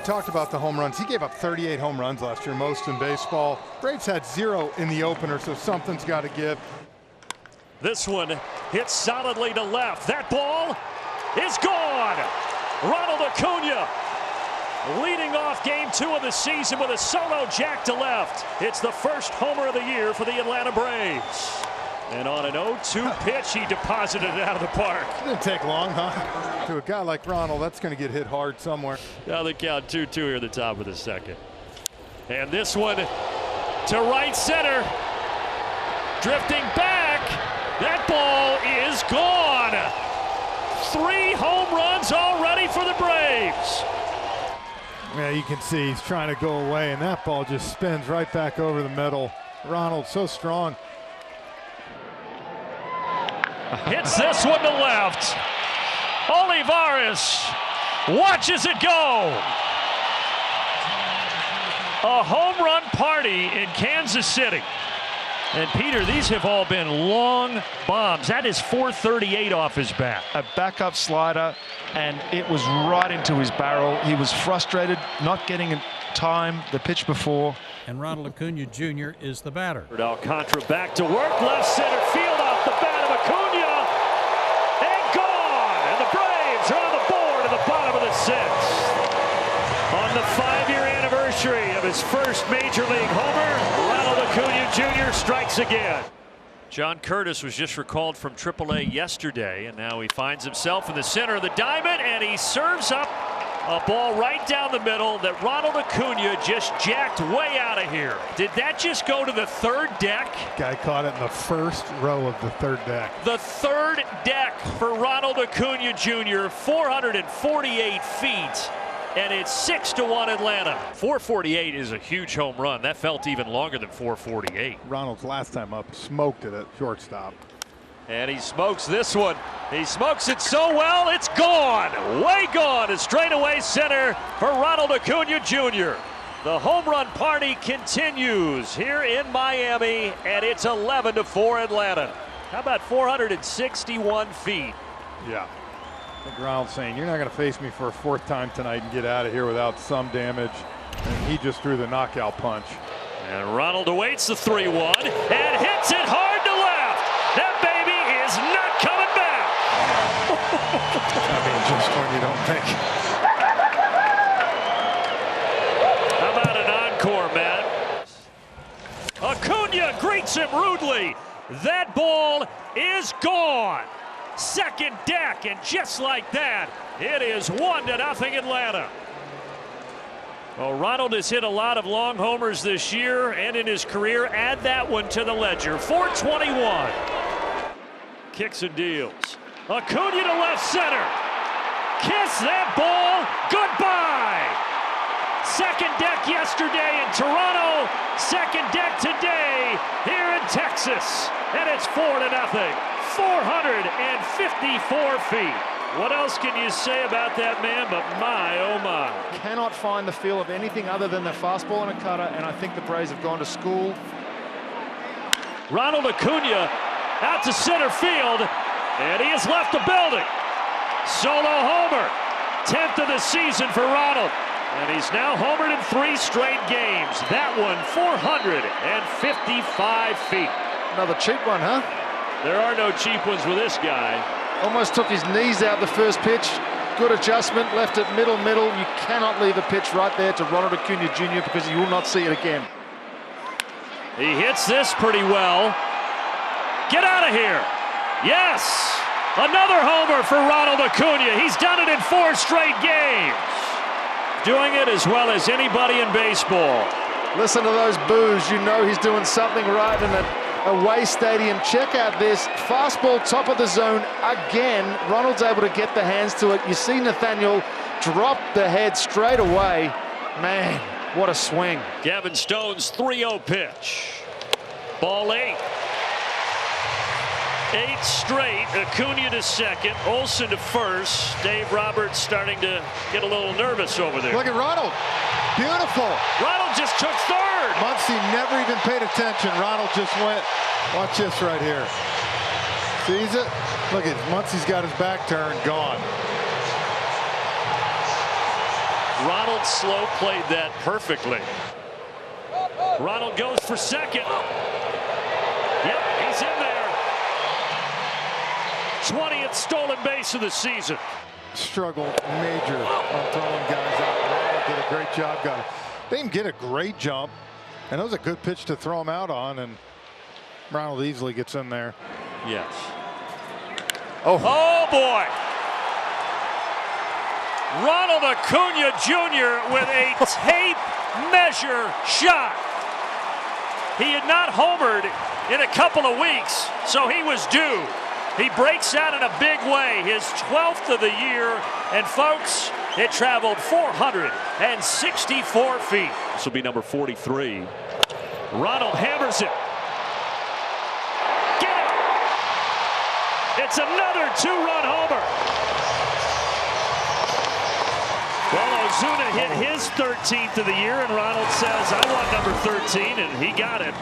talked about the home runs. He gave up 38 home runs last year, most in baseball. Braves had 0 in the opener, so something's got to give. This one hits solidly to left. That ball is gone. Ronald Acuña leading off game 2 of the season with a solo jack to left. It's the first homer of the year for the Atlanta Braves. And on an 0-2 pitch, he deposited it out of the park. Didn't take long, huh? To a guy like Ronald, that's going to get hit hard somewhere. Now the count 2-2 here at the top of the second. And this one to right center. Drifting back. That ball is gone. 3 home runs already for the Braves. Yeah, you can see he's trying to go away, and that ball just spins right back over the middle. Ronald, so strong. Hits this one to left. Olivares watches it go. A home run party in Kansas City. And Peter, these have all been long bombs. That is 438 off his bat. A backup slider, and it was right into his barrel. He was frustrated not getting in time the pitch before. And Ronald Acuña Jr. is the batter. Alcantara back to work, left center field off the bat of Acuña. And gone! And the Braves are on the board at the bottom of the 6th. On the 5-year anniversary of his first Major League homer, Ronald Acuña Jr. strikes again. John Curtis was just recalled from AAA yesterday, and now he finds himself in the center of the diamond, and he serves up a ball right down the middle that Ronald Acuña just jacked way out of here. Did that just go to the 3rd deck? Guy caught it in the 1st row of the 3rd deck. The 3rd deck for Ronald Acuña Jr., 448 feet. And it's 6-1 Atlanta. 448 is a huge home run. That felt even longer than 448. Ronald's last time up smoked it at shortstop. And he smokes this one. He smokes it so well, it's gone. Way gone. A straightaway center for Ronald Acuña Jr. The home run party continues here in Miami, and it's 11-4 Atlanta. How about 461 feet? Yeah. I think Ronald's saying, you're not going to face me for a 4th time tonight and get out of here without some damage. And he just threw the knockout punch. And Ronald awaits the 3-1 and hits it hard to left. That baby is not coming back. I mean, just when you don't think. How about an encore, Matt? Acuña greets him rudely. That ball is gone. 2nd deck, and just like that, it is 1-0 Atlanta. Well, Ronald has hit a lot of long homers this year and in his career. Add that one to the ledger. 421. Kicks and deals. Acuña to left center. Kiss that ball goodbye. 2nd deck yesterday in Toronto. 2nd deck today here in Texas. And it's 4-0. 454 feet. What else can you say about that man, but my, oh my. Cannot find the feel of anything other than the fastball and a cutter, and I think the Braves have gone to school. Ronald Acuña out to center field, and he has left the building. Solo homer, 10th of the season for Ronald. And he's now homered in 3 straight games. That one, 455 feet. Another cheap one, huh? There are no cheap ones with this guy. Almost took his knees out the first pitch. Good adjustment, left it middle. You cannot leave a pitch right there to Ronald Acuña Jr. because you will not see it again. He hits this pretty well. Get out of here. Yes, another homer for Ronald Acuña. He's done it in 4 straight games. Doing it as well as anybody in baseball. Listen to those boos. You know he's doing something right in an away stadium. Check out this fastball, top of the zone again. Ronald's able to get the hands to it. You see Nathaniel drop the head straight away. Man, what a swing. Gavin Stone's 3-0 pitch. Ball 8. 8 straight. Acuña to second. Olsen to first. Dave Roberts starting to get a little nervous over there. Look at Ronald. Beautiful. Ronald just took third. Muncy never even paid attention. Ronald just went. Watch this right here. Sees it? Look at Muncy's got his back turned, gone. Ronald slow played that perfectly. Ronald goes for second. Yep, he's in there. 20th stolen base of the season. Struggled major on throwing guys out. Ronald did a great job. They didn't get a great jump, and that was a good pitch to throw him out on, and Ronald easily gets in there. Yes. Oh boy. Ronald Acuña Jr. with a tape measure shot. He had not homered in a couple of weeks, so he was due. He breaks out in a big way, his 12th of the year, and folks, it traveled 464 feet. This will be number 43. Ronald hammers it. Get it! It's another two-run homer. Well, Ozuna hit his 13th of the year, and Ronald says, I want number 13, and he got it.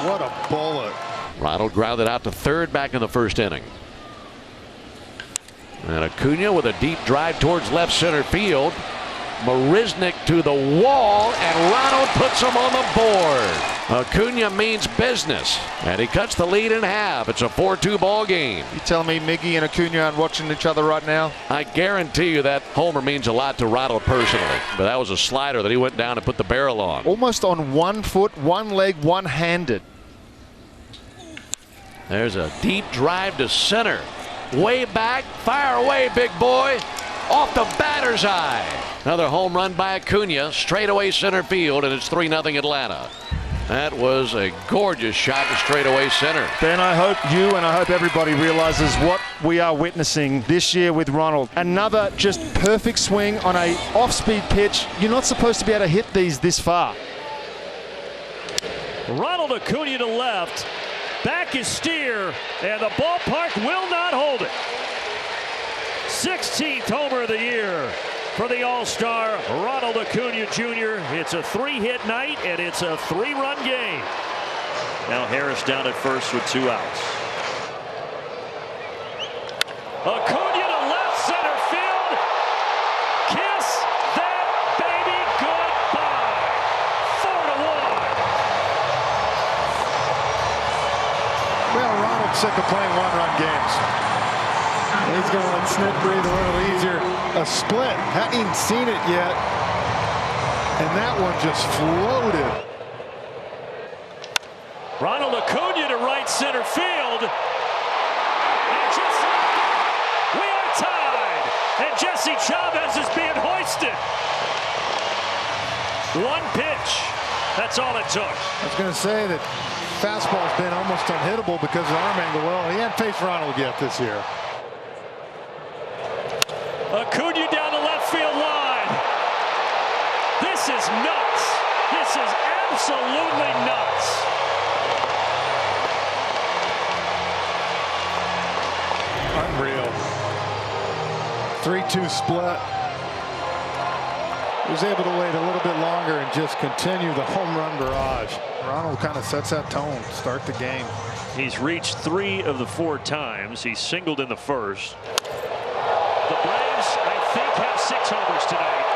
What a bullet. Ronald grounded out to third back in the first inning. And Acuña with a deep drive towards left center field. Marisnik to the wall, and Ronald puts him on the board. Acuña means business, and he cuts the lead in half. It's a 4-2 ball game. You telling me Miggy and Acuña aren't watching each other right now? I guarantee you that homer means a lot to Ronald personally. But that was a slider that he went down and put the barrel on. Almost on 1 foot, 1 leg, one-handed. There's a deep drive to center. Way back, fire away, big boy. Off the batter's eye. Another home run by Acuña, straightaway center field, and it's 3-0 Atlanta. That was a gorgeous shot to straightaway center. Ben, I hope you and I hope everybody realizes what we are witnessing this year with Ronald. Another just perfect swing on a off-speed pitch. You're not supposed to be able to hit these this far. Ronald Acuña to left. Back is Steer, and the ballpark will not hold it. 16th homer of the year for the All-Star, Ronald Acuña Jr. It's a 3-hit night, and it's a 3-run game. Now Harris down at first with 2 outs. Acuña to left center field. Kiss that baby goodbye. 4-1. Well, Ronald's sick of playing one-run games. He's going to let Snit breathe a little easier. A split. Hadn't even seen it yet. And that one just floated. Ronald Acuña to right center field. And we are tied. And Jesse Chavez is being hoisted. 1 pitch. That's all it took. I was going to say that fastball's been almost unhittable because of arm angle. Well, he hadn't faced Ronald yet this year. Acuña down the left field line. This is nuts. This is absolutely nuts. Unreal. 3-2 split. He was able to wait a little bit longer and just continue the home run barrage. Ronald kind of sets that tone to start the game. He's reached 3 of the 4 times. He singled in the first. The Braves, I think, have 6 homers tonight.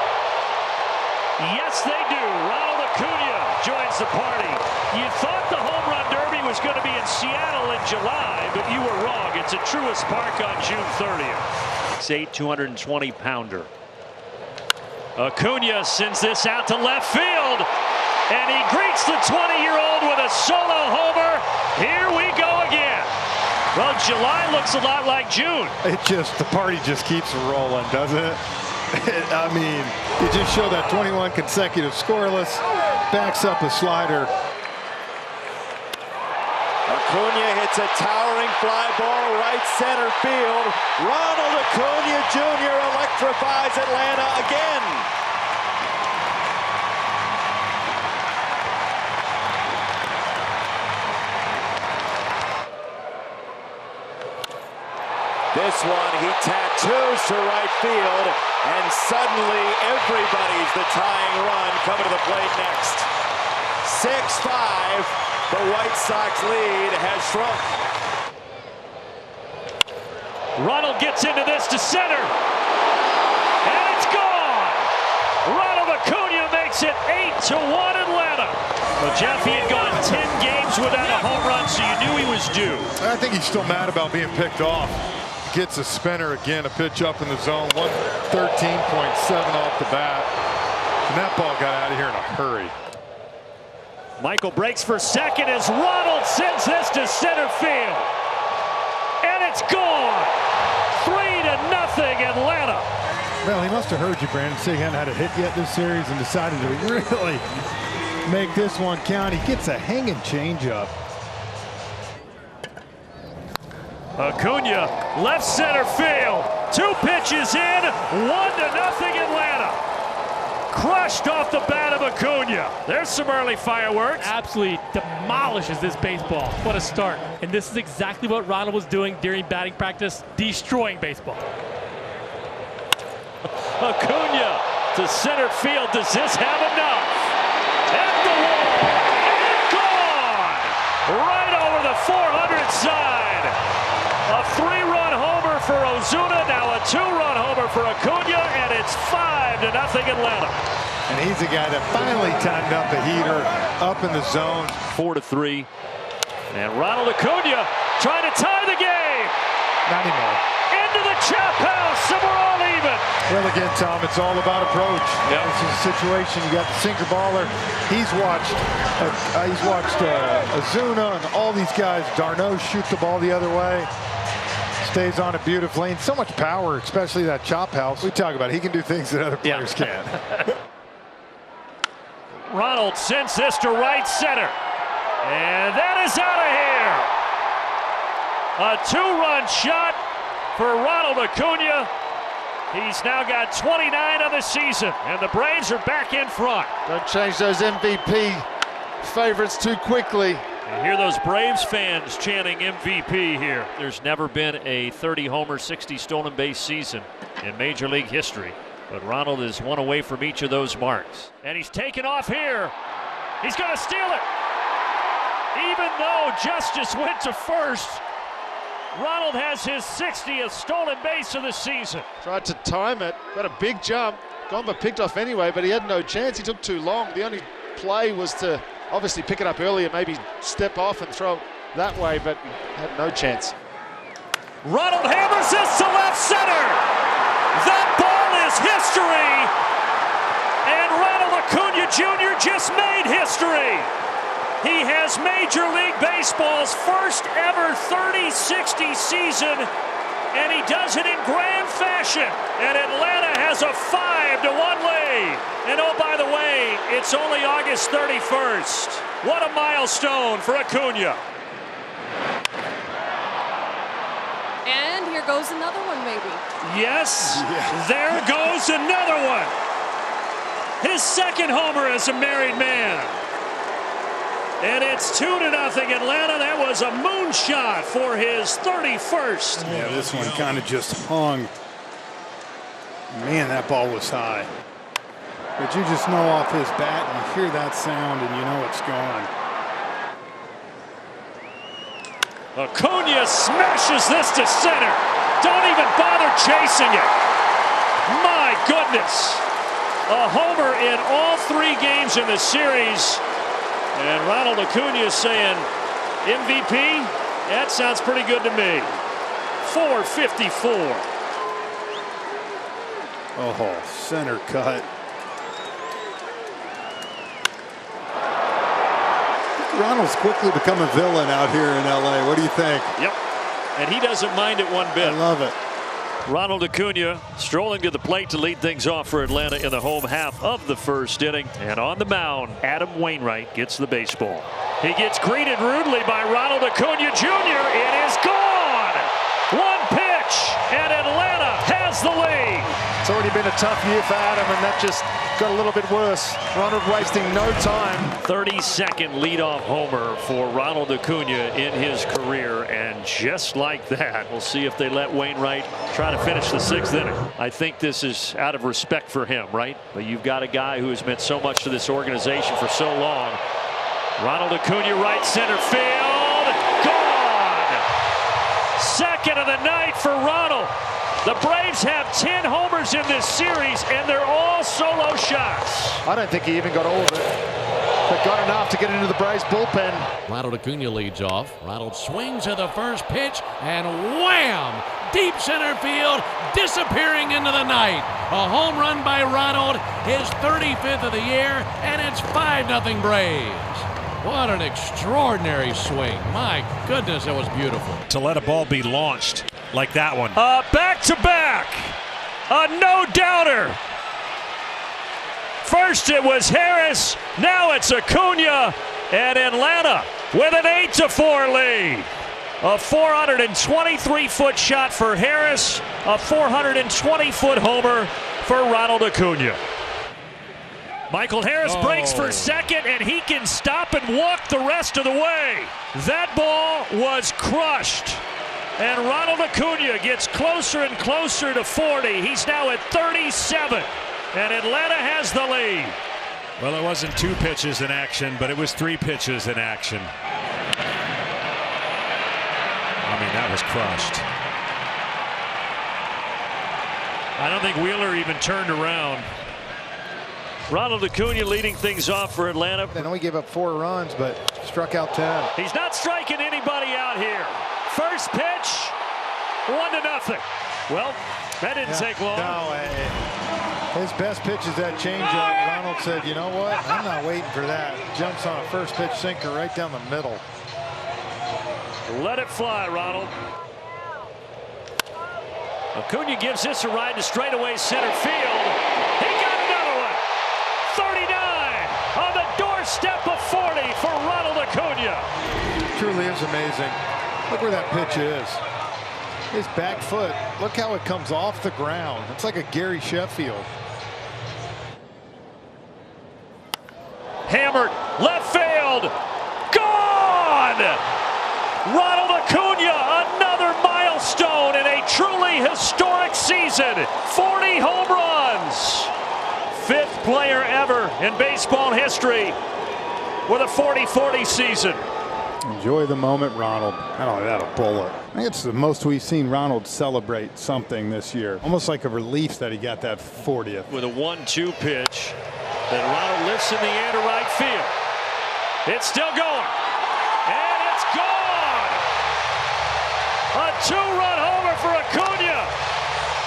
Yes, they do. Ronald Acuña joins the party. You thought the home run derby was going to be in Seattle in July, but you were wrong. It's at Truist Park on June 30th. 6'8", 220-pounder. Acuña sends this out to left field, and he greets the 20-year-old with a solo homer. Here we go again. Well, July looks a lot like June. The party just keeps rolling, doesn't it? I mean, you just show that 21 consecutive scoreless, backs up a slider. Acuña hits a towering fly ball right center field. Ronald Acuña Jr. electrifies Atlanta again. This one he tattoos to right field, and suddenly everybody's the tying run coming to the plate next. 6-5, the White Sox lead has shrunk. Ronald gets into this to center, and it's gone. Ronald makes it 8-1 Atlanta. Well, Jeff, he had gone 10 games without a home run, so you knew he was due. I think he's still mad about being picked off. Gets a spinner again, a pitch up in the zone, 113.7 off the bat. And that ball got out of here in a hurry. Michael breaks for second as Ronald sends this to center field. And it's gone. 3-0 Atlanta. Well, he must have heard you, Brandon. Say he hadn't had a hit yet this series and decided to really make this one count. He gets a hanging changeup. Acuña, left center field. 2 pitches in, 1-0 Atlanta. Crushed off the bat of Acuña. There's some early fireworks. Absolutely demolishes this baseball. What a start. And this is exactly what Ronald was doing during batting practice, destroying baseball. Acuña to center field. Does this have enough? At the wall. And gone. Right over the 400 side. A 3-run homer for Ozuna. Now a 2-run homer for Acuña. And it's 5-0 Atlanta. And he's the guy that finally timed up the heater up in the zone. 4-3. And Ronald Acuña trying to tie the game. Not anymore. Into the chop house, and we're all even. Well, again, Tom, it's all about approach. Yep. This is a situation. You got the sinker baller. He's watched Ozuna and all these guys. Darno shoot the ball the other way. Stays on it beautifully. And so much power, especially that chop house. We talk about it. He can do things that other players can't. Ronald sends this to right center. And that is out of here. A 2-run shot for Ronald Acuña. He's now got 29 on the season, and the Braves are back in front. Don't change those MVP favorites too quickly. You hear those Braves fans chanting MVP here. There's never been a 30-homer, 60 stolen base season in Major League history, but Ronald is one away from each of those marks. And he's taken off here. He's going to steal it. Even though Justice went to first, Ronald has his 60th stolen base of the season. Tried to time it, got a big jump. Gomba picked off anyway, but he had no chance. He took too long. The only play was to obviously pick it up earlier, maybe step off and throw that way, but had no chance. Ronald hammers this to left center. That ball is history. And Ronald Acuña Jr. just made history. He has Major League Baseball's first ever 30-60 season, and he does it in grand fashion. And Atlanta has a 5-1 lead. And oh, by the way, it's only August 31st. What a milestone for Acuña. And here goes another one, maybe. Yes, there goes another one. His second homer as a married man. And it's 2-0 Atlanta. That was a moonshot for his 31st. Yeah, this one kind of just hung. Man, that ball was high. But you just know off his bat, and you hear that sound, and you know it's gone. Acuña smashes this to center. Don't even bother chasing it. My goodness. A homer in all 3 games in the series. And Ronald Acuña is saying, MVP? That sounds pretty good to me. 454. Oh, center cut. Ronald's quickly become a villain out here in LA. What do you think? Yep. And he doesn't mind it one bit. I love it. Ronald Acuña strolling to the plate to lead things off for Atlanta in the home half of the first inning. And on the mound, Adam Wainwright gets the baseball. He gets greeted rudely by Ronald Acuña Jr. It is gone! 1 pitch, and Atlanta has the lead. It's already been a tough year for Adam, and that just got a little bit worse. Ronald wasting no time. 32nd leadoff homer for Ronald Acuña in his career, and just like that, we'll see if they let Wainwright try to finish the 6th inning. I think this is out of respect for him, right? But you've got a guy who has meant so much to this organization for so long. Ronald Acuña, right center field, gone! 2nd of the night for Ronald. The Braves have 10 homers in this series, and they're all solo shots. I don't think he even got all of it, but got enough to get into the Braves bullpen. Ronald Acuña leads off. Ronald swings at the first pitch, and wham! Deep center field, disappearing into the night. A home run by Ronald, his 35th of the year, and it's 5-0 Braves. What an extraordinary swing. My goodness, it was beautiful. To let a ball be launched like that one. Back-to-back. A no-doubter. First it was Harris, now it's Acuña, and Atlanta with an 8-4 lead. A 423-foot shot for Harris, a 420-foot homer for Ronald Acuña. Michael Harris breaks for second, and he can stop and walk the rest of the way. That ball was crushed, and Ronald Acuña gets closer and closer to 40. He's now at 37, and Atlanta has the lead. Well, it wasn't 2 pitches in action, but it was 3 pitches in action. I mean, that was crushed. I don't think Wheeler even turned around. Ronald Acuña leading things off for Atlanta. They only gave up 4 runs, but struck out 10. He's not striking anybody out here. First pitch, 1-0. Well, that didn't take long. No, his best pitch is that changeup. Ronald said, you know what? I'm not waiting for that. Jumps on a first pitch sinker right down the middle. Let it fly, Ronald. Acuña gives this a ride to straightaway center field. He got another one. 39 on the doorstep of 40 for Ronald Acuña. Truly is amazing. Look where that pitch is. His back foot. Look how it comes off the ground. It's like a Gary Sheffield. Hammered left field. Gone! Ronald Acuña, another milestone in a truly historic season. 40 home runs. 5th player ever in baseball history with a 40-40 season. Enjoy the moment, Ronald. Not only that, a bullet. I think it's the most we've seen Ronald celebrate something this year. Almost like a relief that he got that 40th. With a 1-2 pitch that Ronald lifts in the air to right field. It's still going. And it's gone. A 2-run homer for Acuña.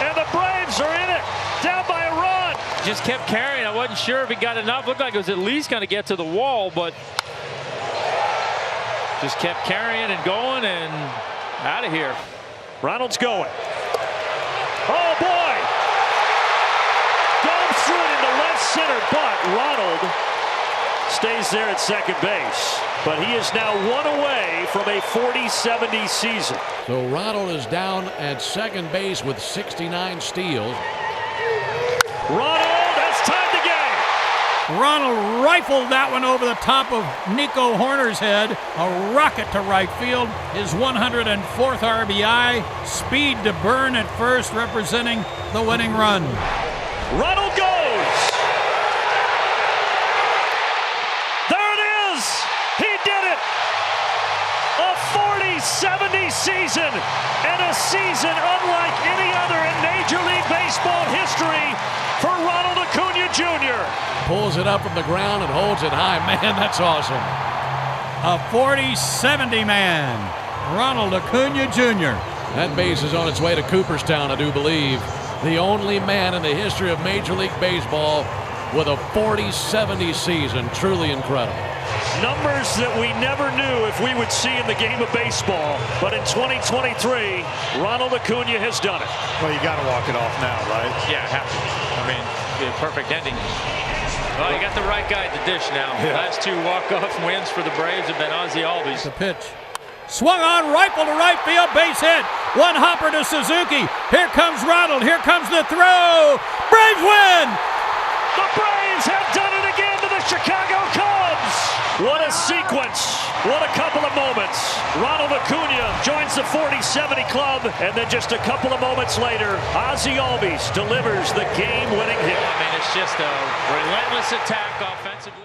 And the Braves are in it. Down by a run. Just kept carrying. I wasn't sure if he got enough. Looked like it was at least going to get to the wall, but just kept carrying and going and out of here. Ronald's going. Oh, boy. Goes through it into left center, but Ronald stays there at second base. But he is now 1 away from a 40-70 season. So Ronald is down at second base with 69 steals. Ronald, that's tied the game. Ronald rifled that one over the top of Nico Horner's head. A rocket to right field. His 104th RBI. Speed to burn at first, representing the winning run. Ronald goes. There it is. He did it. A 40-70 season, and a season unlike any other in Major League Baseball history for Ronald Acuña Jr. Pulls it up from the ground and holds it high. Man, that's awesome. A 40-70 man, Ronald Acuña Jr. That base is on its way to Cooperstown, I do believe. The only man in the history of Major League Baseball with a 40-70 season. Truly incredible. Numbers that we never knew if we would see in the game of baseball. But in 2023, Ronald Acuña has done it. Well, you got to walk it off now, right? Yeah, have to. I mean, the perfect ending. Well, you got the right guy at the dish now. Yeah. Last 2 walk-off wins for the Braves have been Ozzie Albies. The pitch. Swung on, rifle to right field, base hit. One hopper to Suzuki. Here comes Ronald. Here comes the throw. Braves win! The Braves have done it again to the Chicago Cubs. What a sequence. What a couple of moments. Ronald Acuña joins the 40-70 club, and then just a couple of moments later, Ozzie Albies delivers the game-winning hit. I mean, it's just a relentless attack offensively.